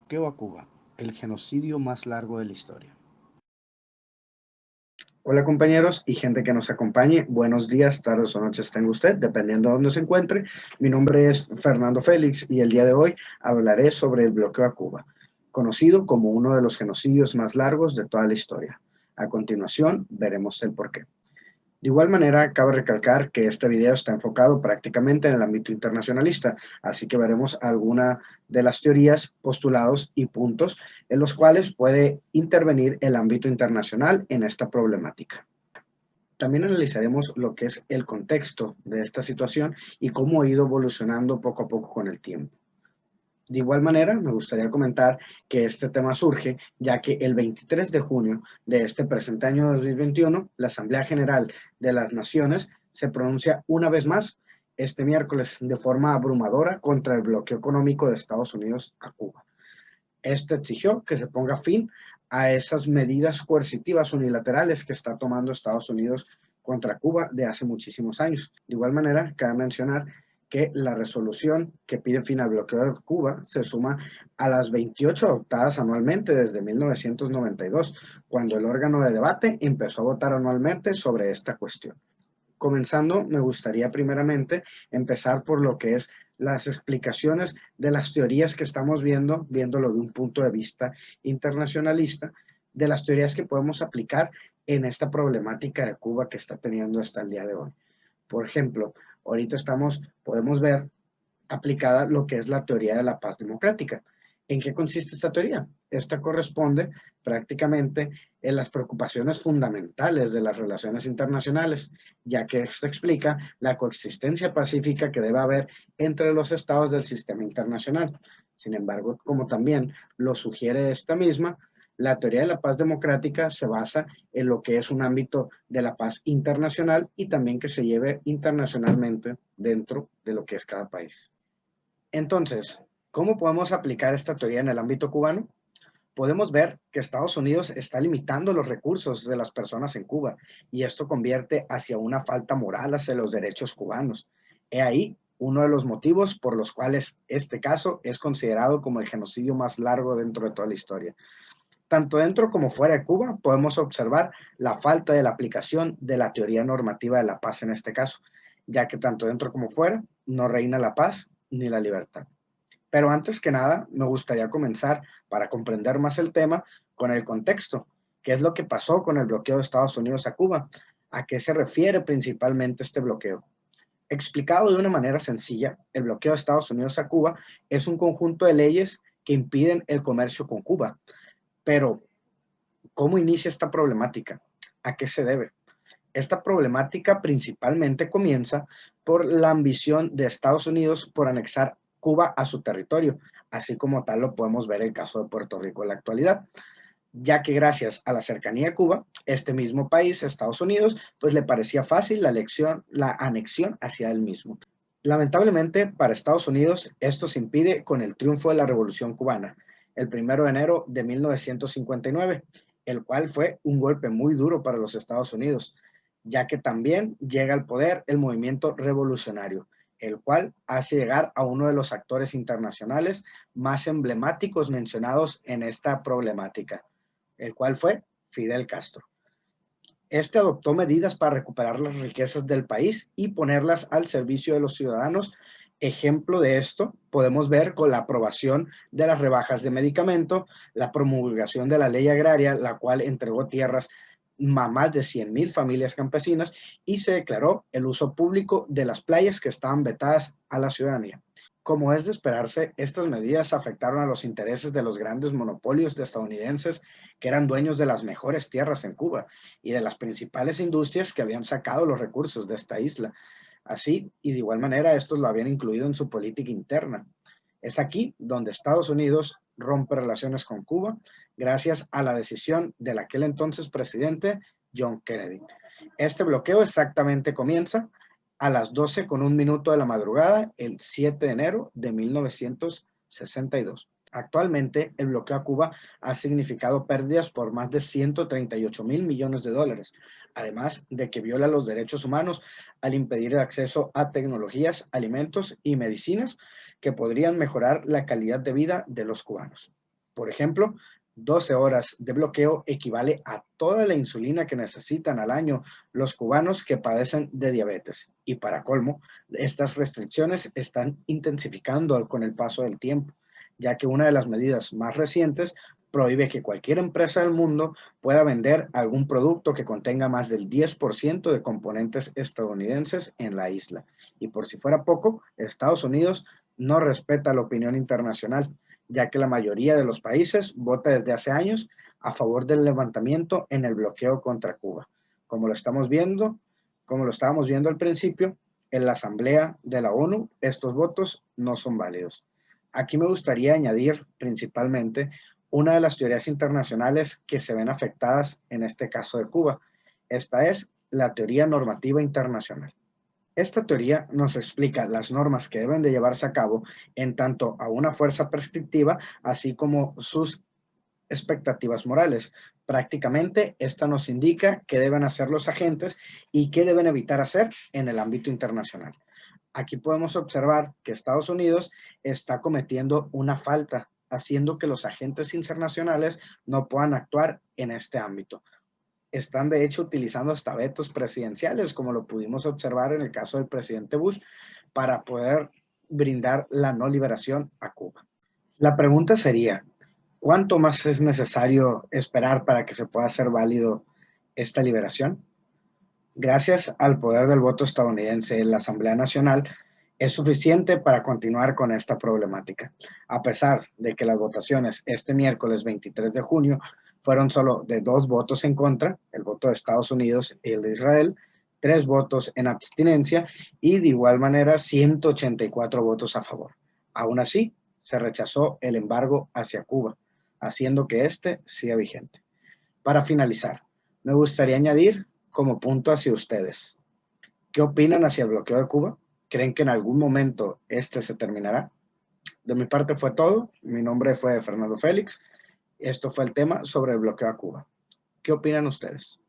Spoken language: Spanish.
Bloqueo a Cuba, el genocidio más largo de la historia. Hola compañeros y gente que nos acompañe, buenos días, tardes o noches tenga usted, dependiendo de dónde se encuentre. Mi nombre es Fernando Félix y el día de hoy hablaré sobre el bloqueo a Cuba, conocido como uno de los genocidios más largos de toda la historia. A continuación veremos el porqué. De igual manera, cabe recalcar que este video está enfocado prácticamente en el ámbito internacionalista, así que veremos algunas de las teorías, postulados y puntos en los cuales puede intervenir el ámbito internacional en esta problemática. También analizaremos lo que es el contexto de esta situación y cómo ha ido evolucionando poco a poco con el tiempo. De igual manera, me gustaría comentar que este tema surge ya que el 23 de junio de este presente año 2021, la Asamblea General de las Naciones se pronuncia una vez más este miércoles de forma abrumadora contra el bloqueo económico de Estados Unidos a Cuba. Este exigió que se ponga fin a esas medidas coercitivas unilaterales que está tomando Estados Unidos contra Cuba de hace muchísimos años. De igual manera, cabe mencionar que la resolución que pide fin al bloqueo de Cuba se suma a las 28 adoptadas anualmente desde 1992, cuando el órgano de debate empezó a votar anualmente sobre esta cuestión. Comenzando, me gustaría primeramente empezar por lo que es las explicaciones de las teorías que estamos viéndolo de un punto de vista internacionalista, de las teorías que podemos aplicar en esta problemática de Cuba que está teniendo hasta el día de hoy. Por ejemplo, ahorita podemos ver aplicada lo que es la teoría de la paz democrática. ¿En qué consiste esta teoría? Esta corresponde prácticamente en las preocupaciones fundamentales de las relaciones internacionales, ya que esto explica la coexistencia pacífica que debe haber entre los estados del sistema internacional. Sin embargo, como también lo sugiere esta misma, la teoría de la paz democrática se basa en lo que es un ámbito de la paz internacional y también que se lleve internacionalmente dentro de lo que es cada país. Entonces, ¿cómo podemos aplicar esta teoría en el ámbito cubano? Podemos ver que Estados Unidos está limitando los recursos de las personas en Cuba y esto convierte hacia una falta moral hacia los derechos cubanos. He ahí uno de los motivos por los cuales este caso es considerado como el genocidio más largo dentro de toda la historia. Tanto dentro como fuera de Cuba podemos observar la falta de la aplicación de la teoría normativa de la paz en este caso, ya que tanto dentro como fuera no reina la paz ni la libertad. Pero antes que nada, me gustaría comenzar, para comprender más el tema, con el contexto. ¿Qué es lo que pasó con el bloqueo de Estados Unidos a Cuba? ¿A qué se refiere principalmente este bloqueo? Explicado de una manera sencilla, el bloqueo de Estados Unidos a Cuba es un conjunto de leyes que impiden el comercio con Cuba. Pero, ¿cómo inicia esta problemática? ¿A qué se debe? Esta problemática principalmente comienza por la ambición de Estados Unidos por anexar Cuba a su territorio, así como tal lo podemos ver en el caso de Puerto Rico en la actualidad, ya que gracias a la cercanía a Cuba, este mismo país, Estados Unidos, pues le parecía fácil la anexión hacia él mismo. Lamentablemente para Estados Unidos esto se impide con el triunfo de la Revolución Cubana, el 1 de enero de 1959, el cual fue un golpe muy duro para los Estados Unidos, ya que también llega al poder el movimiento revolucionario, el cual hace llegar a uno de los actores internacionales más emblemáticos mencionados en esta problemática, el cual fue Fidel Castro. Este adoptó medidas para recuperar las riquezas del país y ponerlas al servicio de los ciudadanos. Ejemplo de esto podemos ver con la aprobación de las rebajas de medicamento, la promulgación de la ley agraria, la cual entregó tierras a más de 100,000 familias campesinas y se declaró el uso público de las playas que estaban vetadas a la ciudadanía. Como es de esperarse, estas medidas afectaron a los intereses de los grandes monopolios de estadounidenses que eran dueños de las mejores tierras en Cuba y de las principales industrias que habían sacado los recursos de esta isla. Así, y de igual manera, estos lo habían incluido en su política interna. Es aquí donde Estados Unidos rompe relaciones con Cuba gracias a la decisión del aquel entonces presidente John Kennedy. Este bloqueo exactamente comienza a las 12:01 de la madrugada, el 7 de enero de 1962. Actualmente, el bloqueo a Cuba ha significado pérdidas por más de 138 mil millones de dólares, además de que viola los derechos humanos al impedir el acceso a tecnologías, alimentos y medicinas que podrían mejorar la calidad de vida de los cubanos. Por ejemplo, 12 horas de bloqueo equivale a toda la insulina que necesitan al año los cubanos que padecen de diabetes. Y para colmo, estas restricciones están intensificando con el paso del tiempo, ya que una de las medidas más recientes prohíbe que cualquier empresa del mundo pueda vender algún producto que contenga más del 10% de componentes estadounidenses en la isla. Y por si fuera poco, Estados Unidos no respeta la opinión internacional, ya que la mayoría de los países vota desde hace años a favor del levantamiento en el bloqueo contra Cuba. Como lo estamos viendo, como lo estábamos viendo al principio, en la Asamblea de la ONU, estos votos no son válidos. Aquí me gustaría añadir principalmente una de las teorías internacionales que se ven afectadas en este caso de Cuba. Esta es la teoría normativa internacional. Esta teoría nos explica las normas que deben de llevarse a cabo en tanto a una fuerza prescriptiva, así como sus expectativas morales. Prácticamente, esta nos indica qué deben hacer los agentes y qué deben evitar hacer en el ámbito internacional. Aquí podemos observar que Estados Unidos está cometiendo una falta, haciendo que los agentes internacionales no puedan actuar en este ámbito. Están de hecho utilizando hasta vetos presidenciales, como lo pudimos observar en el caso del presidente Bush, para poder brindar la no liberación a Cuba. La pregunta sería, ¿cuánto más es necesario esperar para que se pueda hacer válido esta liberación? Gracias al poder del voto estadounidense en la Asamblea Nacional, es suficiente para continuar con esta problemática, a pesar de que las votaciones este miércoles 23 de junio fueron solo de 2 votos en contra, el voto de Estados Unidos y el de Israel, 3 votos en abstinencia y de igual manera 184 votos a favor. Aún así, se rechazó el embargo hacia Cuba, haciendo que este siga vigente. Para finalizar, me gustaría añadir como punto hacia ustedes. ¿Qué opinan hacia el bloqueo de Cuba? ¿Creen que en algún momento este se terminará? De mi parte fue todo. Mi nombre fue Fernando Félix. Esto fue el tema sobre el bloqueo a Cuba. ¿Qué opinan ustedes?